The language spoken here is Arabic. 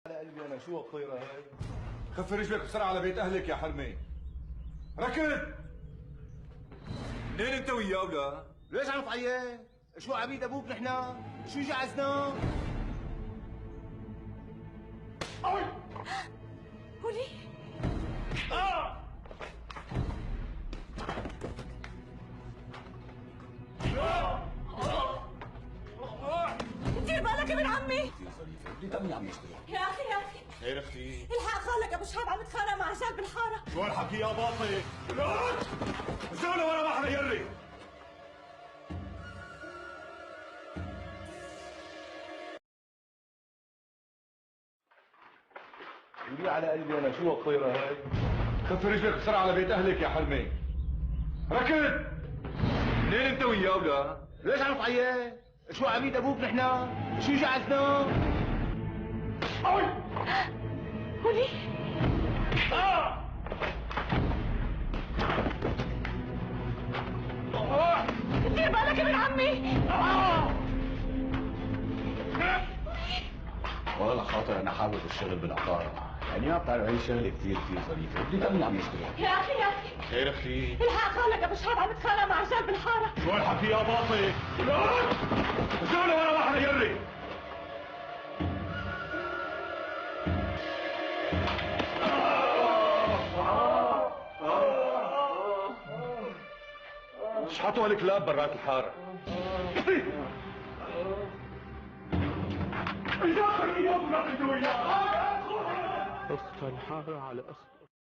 على قلبي انا شو الطيره هاي؟ خف رجلك بسرعة على بيت أهلك يا حرمي. ركض! منين أنت وياه ولا؟ ليش عم تعيط؟ شو عبيد ابوك نحن؟ شو جعزنا؟ ولي دير بالك ابن عمي. ليه تأمني عم يشتغل؟ يا اخي خير اختي؟ الحق خالك ابو شهاب عم يتخانق مع رجال بالحاره. شو هالحكي يا باطل؟ زولة ورا بحر يلي! قولي على قلبي انا شو الطيره هاي؟ خف رجلك بسرعة على بيت أهلك يا حرمي. ركض! منين أنت وياه ولا؟ ليش عم تعيط؟ شو عبيد ابوك نحن؟ شو جعزنا؟ ولي دير بالك ابن عمي. والله خاطر انا حابب الشغل بالعقارة، يعني ما بتعرف هي شغله كثير ظريفه، ليه تأمني عم يشتغل؟ يا اخي خير اختي؟ الحق خالك ابو شهاب عم يتخانق مع رجال بالحاره. شو هالحكي يا باطل؟ زولة ورا بحر يلي! شحطوا هالكلاب برات الحارة. أخت الحارة على أخت